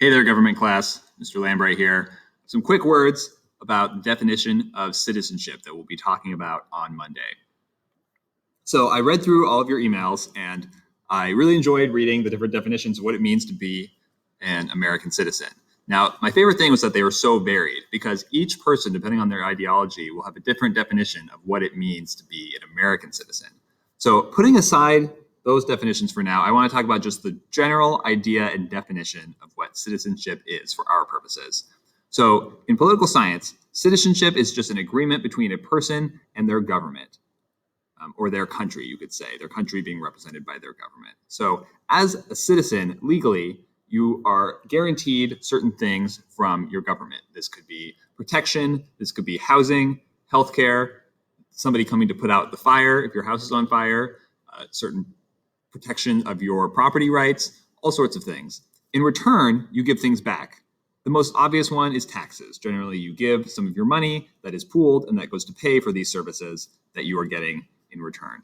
Hey there, government class. Mr. Lambright here. Some quick words about the definition of citizenship that we'll be talking about on Monday. So I read through all of your emails, and I really enjoyed reading the different definitions of what it means to be an American citizen. Now, my favorite thing was that they were so varied because each person, depending on their ideology, will have a different definition of what it means to be an American citizen. So putting aside those definitions for now, I want to talk about just the general idea and definition of what citizenship is for our purposes. So in political science, citizenship is just an agreement between a person and their government, or their country, you could say, their country being represented by their government. So as a citizen, legally, you are guaranteed certain things from your government. This could be protection, this could be housing, healthcare, somebody coming to put out the fire if your house is on fire, certain protection of your property rights, all sorts of things. In return, you give things back. The most obvious one is taxes. Generally, you give some of your money that is pooled and that goes to pay for these services that you are getting in return.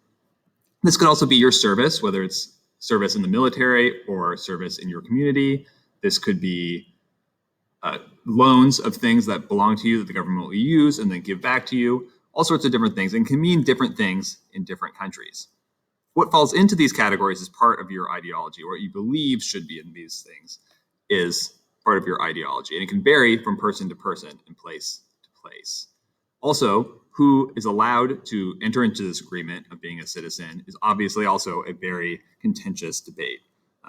This could also be your service, whether it's service in the military or service in your community. This could be loans of things that belong to you that the government will use and then give back to you, all sorts of different things, and can mean different things in different countries. What falls into these categories is part of your ideology, or what you believe should be in these things is part of your ideology. And it can vary from person to person and place to place. Also, who is allowed to enter into this agreement of being a citizen is obviously also a very contentious debate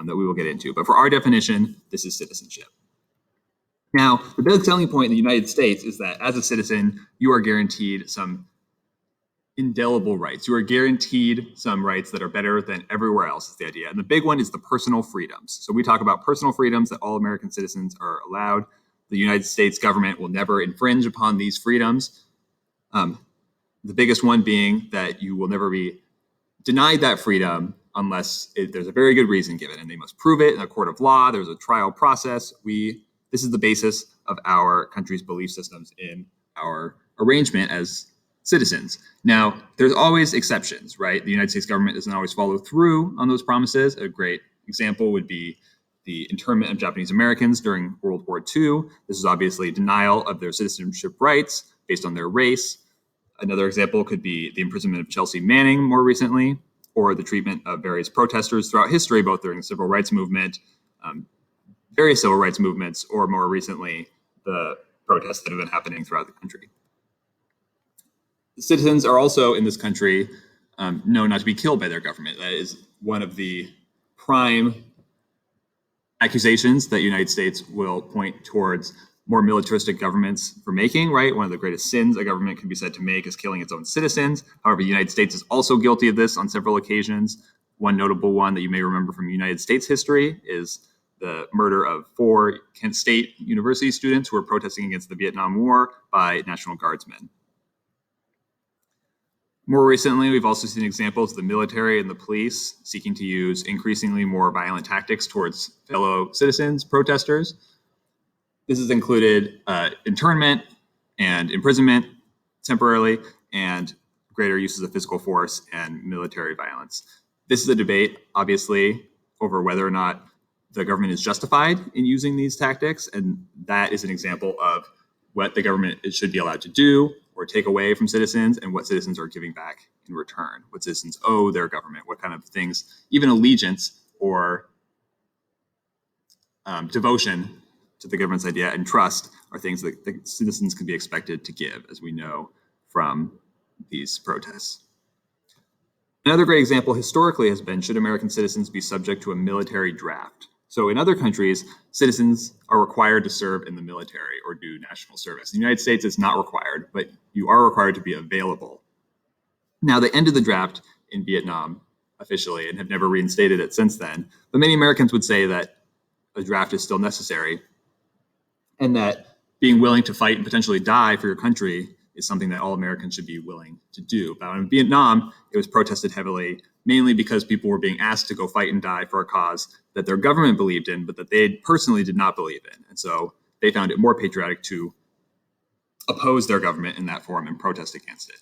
that we will get into. But for our definition, this is citizenship. Now, the big selling point in the United States is that as a citizen, you are guaranteed some indelible rights. You are guaranteed some rights that are better than everywhere else, is the idea. And the big one is the personal freedoms. So we talk about personal freedoms that all American citizens are allowed. The United States government will never infringe upon these freedoms. The biggest one being that you will never be denied that freedom unless there's a very good reason given, and they must prove it in a court of law. There's a trial process. This is the basis of our country's belief systems in our arrangement as citizens. Now, there's always exceptions, right? The United States government doesn't always follow through on those promises. A great example would be the internment of Japanese Americans during World War II. This is obviously a denial of their citizenship rights based on their race. Another example could be the imprisonment of Chelsea Manning more recently, or the treatment of various protesters throughout history, both during the civil rights movement, various civil rights movements, or more recently, the protests that have been happening throughout the country. Citizens are also in this country known not to be killed by their government. That is one of the prime accusations that the United States will point towards more militaristic governments for making, right? One of the greatest sins a government can be said to make is killing its own citizens. However, the United States is also guilty of this on several occasions. One notable one that you may remember from United States history is the murder of 4 Kent State University students who were protesting against the Vietnam War by National Guardsmen. More recently, we've also seen examples of the military and the police seeking to use increasingly more violent tactics towards fellow citizens, protesters. This has included internment and imprisonment temporarily, and greater uses of physical force and military violence. This is a debate, obviously, over whether or not the government is justified in using these tactics, and that is an example of what the government should be allowed to do or take away from citizens, and what citizens are giving back in return, what citizens owe their government, what kind of things, even allegiance or devotion to the government's idea and trust are things that the citizens can be expected to give, as we know from these protests. Another great example historically has been, should American citizens be subject to a military draft? So in other countries, citizens are required to serve in the military or do national service. In the United States, it's not required, but you are required to be available. Now, they ended the draft in Vietnam officially and have never reinstated it since then. But many Americans would say that a draft is still necessary, and that being willing to fight and potentially die for your country is something that all Americans should be willing to do. But in Vietnam, it was protested heavily, mainly because people were being asked to go fight and die for a cause that their government believed in, but that they personally did not believe in. And so they found it more patriotic to oppose their government in that form and protest against it.